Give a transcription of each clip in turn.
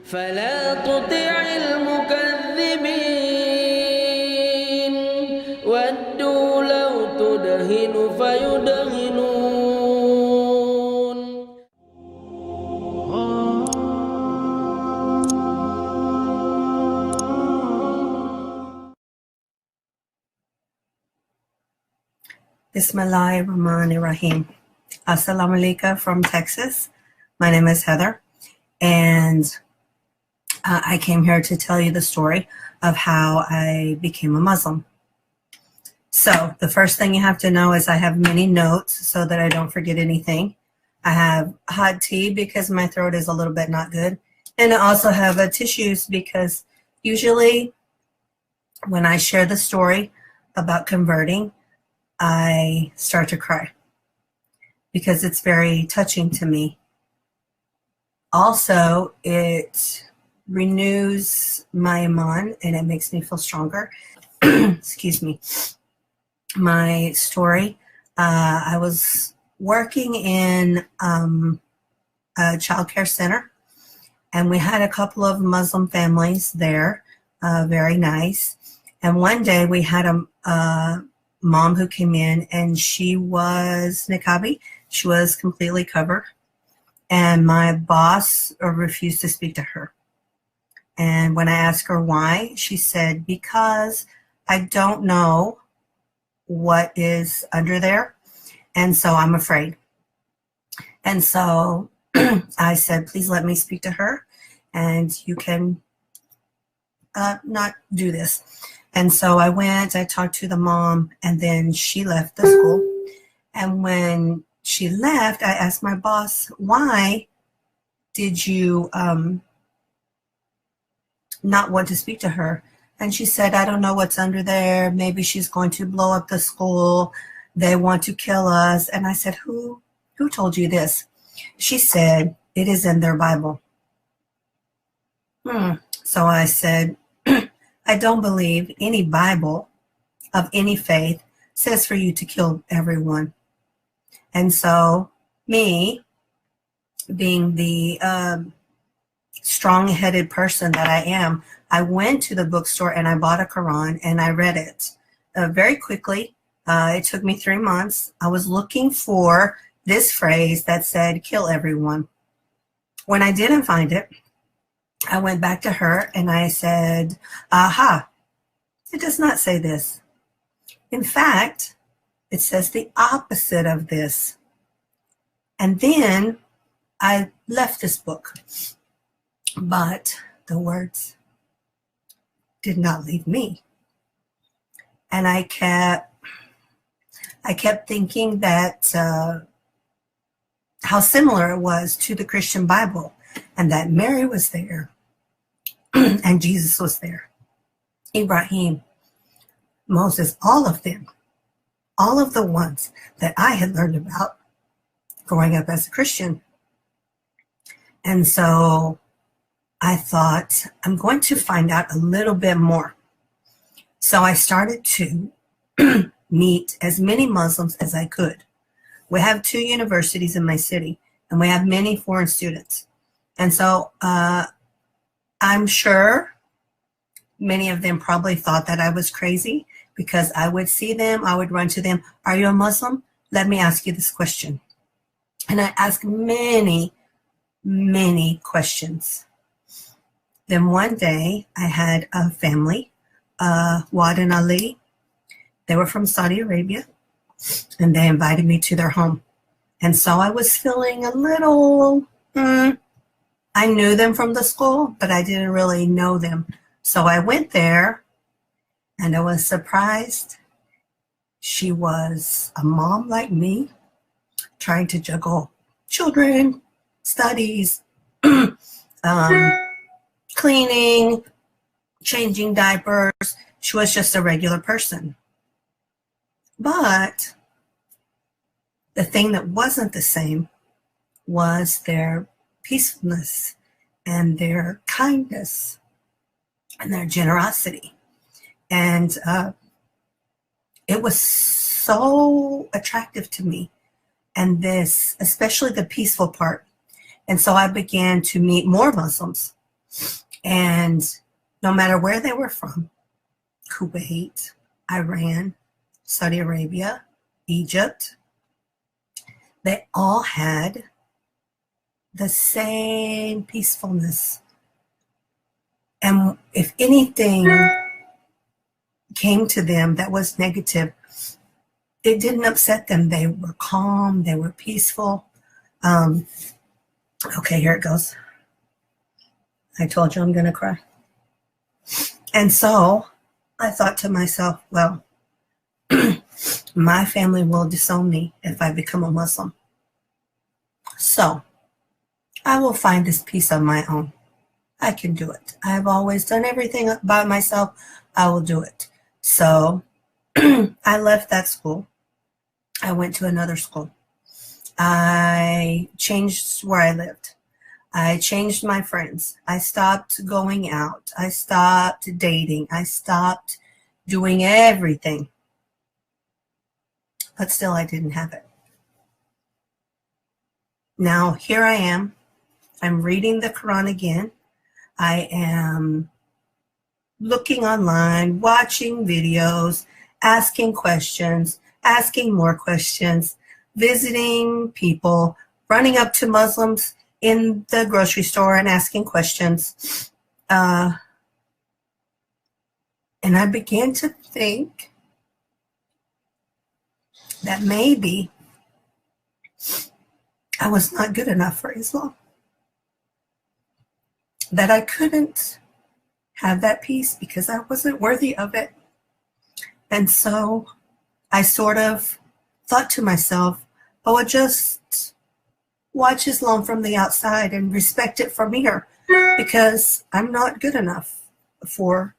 فلا تطع المكذبين ودوا لو تدهن فيدهنون. Bismillahirrahmanirrahim. Assalamu alaikum from Texas. My name is Heather, and I came here to tell you the story of how I became a Muslim. So the first thing you have to know is I have many notes so that I don't forget anything. I have hot tea because my throat is a little bit not good. And I also have tissues because usually when I share the story about converting, I start to cry because it's very touching to me. Also, it renews my iman and it makes me feel stronger. Excuse me. My story, I was working in a child care center, and we had a couple of Muslim families there, very nice. And one day we had a mom who came in, and she was niqabi. She was completely covered, and my boss refused to speak to her. And when I asked her why, she said, because I don't know what is under there, and so I'm afraid. And so I said, please let me speak to her, and you can not do this. And so I went, I talked to the mom, and then she left the school. And when she left, I asked my boss, why did you not want to speak to her? And she said, I don't know what's under there. Maybe she's going to blow up the school. They want to kill us. And I said, who told you this? She said, it is in their Bible. So I said, I don't believe any Bible of any faith says for you to kill everyone. And so me, being the strong-headed person that I am, I went to the bookstore and I bought a Quran and I read it very quickly. It took me 3 months. I was looking for this phrase that said, kill everyone. When I didn't find it, I went back to her and I said, aha, it does not say this. In fact, it says the opposite of this. And then I left this book, but the words did not leave me. And I kept thinking that how similar it was to the Christian Bible, and that Mary was there and Jesus was there, Ibrahim, Moses, all of them, all of the ones that I had learned about growing up as a Christian. And so I thought, I'm going to find out a little bit more. So I started to meet as many Muslims as I could. We have 2 universities in my city, and we have many foreign students. And so I'm sure many of them probably thought that I was crazy because I would see them, I would run to them, are you a Muslim? Let me ask you this question. And I asked many, many questions. Then one day I had a family, Paud and Ali. They were from Saudi Arabia, and they invited me to their home. And so I was feeling a little, I knew them from the school, but I didn't really know them. So I went there, and I was surprised. She was a mom like me, trying to juggle children, studies, cleaning, changing diapers. She was just a regular person. But the thing that wasn't the same was their peacefulness and their kindness and their generosity. And it was so attractive to me. And this, especially the peaceful part. And so I began to meet more Muslims. And no matter where they were from, Kuwait, Iran, Saudi Arabia, Egypt, they all had the same peacefulness. And if anything came to them that was negative, it didn't upset them. They were calm, they were peaceful. Okay, here it goes. I told you I'm going to cry. And so I thought to myself, well, my family will disown me if I become a Muslim. So I will find this peace on my own. I can do it. I've always done everything by myself. I will do it. So I left that school. I went to another school. I changed where I lived. I changed my friends. I stopped going out. I stopped dating. I stopped doing everything. But still, I didn't have it. Now, here I am. I'm reading the Quran again. I am looking online, watching videos, asking questions, asking more questions, visiting people, running up to Muslims in the grocery store and asking questions. And I began to think that maybe I was not good enough for Islam. That I couldn't have that peace because I wasn't worthy of it. And so I sort of thought to myself, oh, I'll just watch Islam from the outside and respect it from here because I'm not good enough for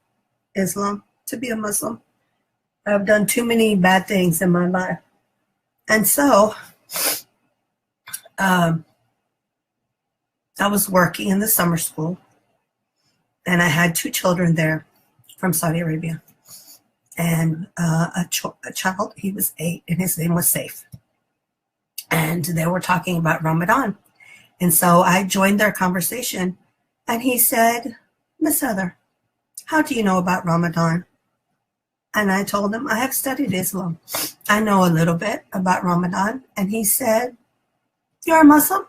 Islam to be a Muslim. I've done too many bad things in my life. And so I was working in the summer school, and I had 2 children there from Saudi Arabia. And a child, he was 8, and his name was Saif. And they were talking about Ramadan. And so I joined their conversation, and he said, Miss Heather, how do you know about Ramadan? And I told him, I have studied Islam. I know a little bit about Ramadan. And he said, you're a Muslim?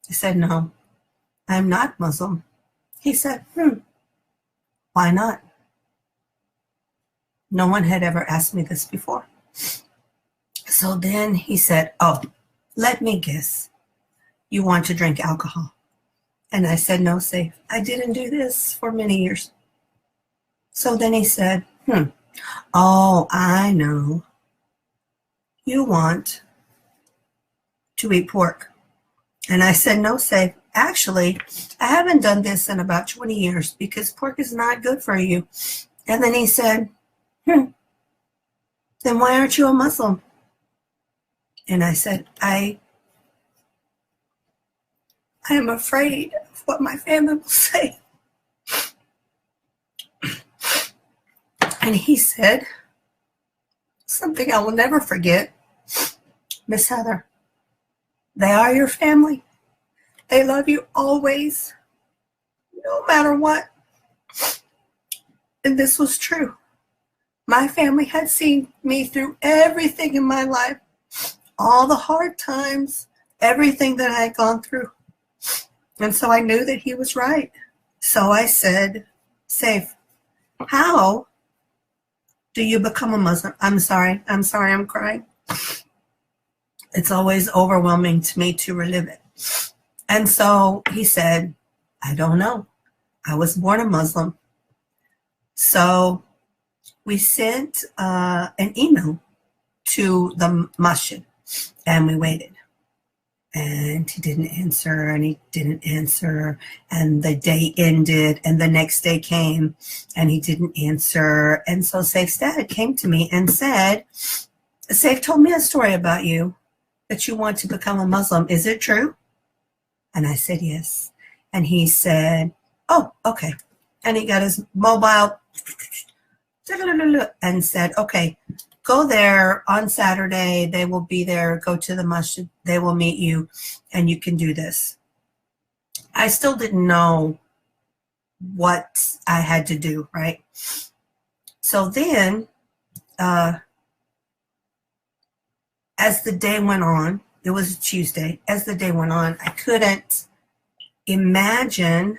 I said, no, I'm not Muslim. He said, why not? No one had ever asked me this before. So then he said, oh, let me guess. You want to drink alcohol? And I said, no, Saif, I didn't do this for many years. So then he said, oh, I know. You want to eat pork. And I said, no, Saif, actually, I haven't done this in about 20 years because pork is not good for you. And then he said, then why aren't you a Muslim? And I said, I am afraid of what my family will say. And he said something I will never forget. Miss Heather, they are your family. They love you always, no matter what. And this was true. My family had seen me through everything in my life, all the hard times, everything that I had gone through. And so I knew that he was right. So I said, Saif, how do you become a Muslim? I'm sorry, I'm crying. It's always overwhelming to me to relive it. And so he said, I don't know. I was born a Muslim. So we sent an email to the masjid, and we waited. And he didn't answer, and he didn't answer, and the day ended, and the next day came, and he didn't answer. And so Saif's dad came to me and said, Saif told me a story about you, that you want to become a Muslim. Is it true? And I said, yes. And he said, oh, okay. And he got his mobile and said, okay, go there on Saturday. They will be there. Go to the masjid. They will meet you, and you can do this. I still didn't know what I had to do, right? So then, as the day went on, it was a Tuesday. As the day went on, I couldn't imagine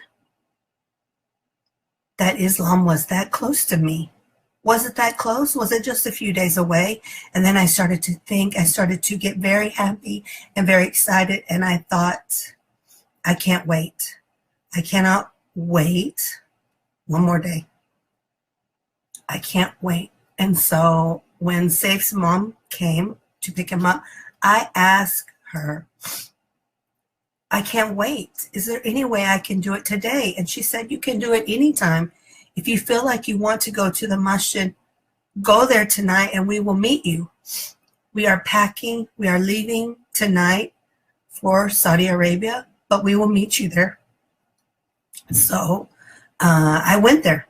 that Islam was that close to me. Was it that close? Was it just a few days away? And then I started to think, I started to get very happy and very excited. And I thought, I can't wait. I cannot wait one more day. I can't wait. And so when Saif's mom came to pick him up, I asked her, I can't wait. Is there any way I can do it today? And she said, you can do it anytime. If you feel like you want to go to the masjid, go there tonight and we will meet you. We are packing. We are leaving tonight for Saudi Arabia, but we will meet you there. So I went there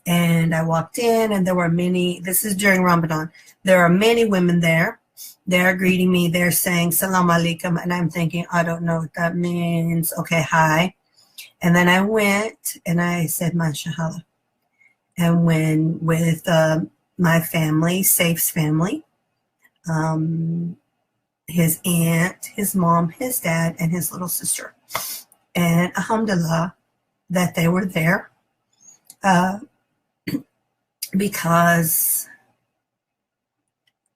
and I walked in and there were many, this is during Ramadan, there are many women there. They're greeting me. They're saying, Salam alaikum. And I'm thinking, I don't know what that means. Okay, hi. And then I went and I said, Mashallah. And when with my family, Saif's family, his aunt, his mom, his dad, and his little sister. And alhamdulillah that they were there because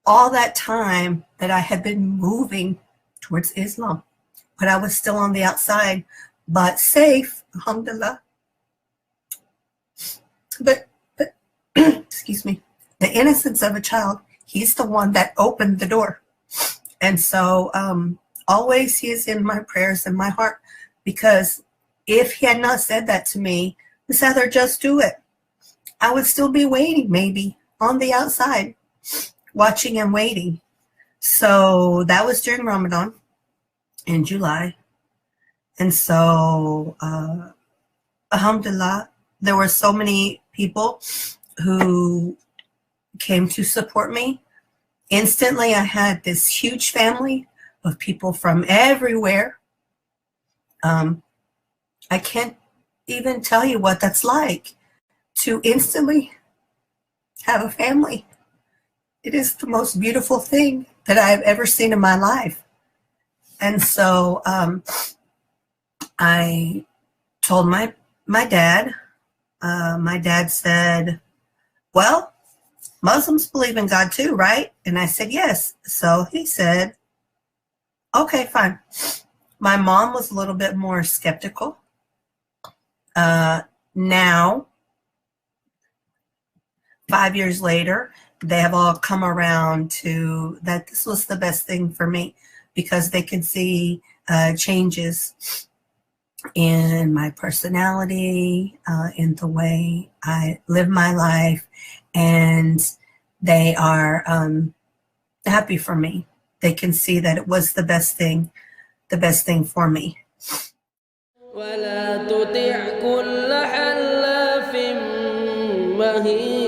all that time that I had been moving towards Islam, but I was still on the outside, but safe, alhamdulillah. But excuse me, the innocence of a child, he's the one that opened the door. And so always he is in my prayers and my heart, because if he had not said that to me, Miss Heather, just do it, I would still be waiting, maybe on the outside, watching and waiting. So that was during Ramadan in July. And so, alhamdulillah, there were so many people who came to support me. Instantly, I had this huge family of people from everywhere. I can't even tell you what that's like to instantly have a family. It is the most beautiful thing that I've ever seen in my life. And so I told my dad. My dad said, well, Muslims believe in God too, right? And I said, yes. So he said, okay, fine. My mom was a little bit more skeptical. Now, 5 years later, they have all come around to that this was the best thing for me, because they could see changes in my personality, in the way I live my life, and they are happy for me. They can see that it was the best thing for me. ولا تطع كل حلاف مهين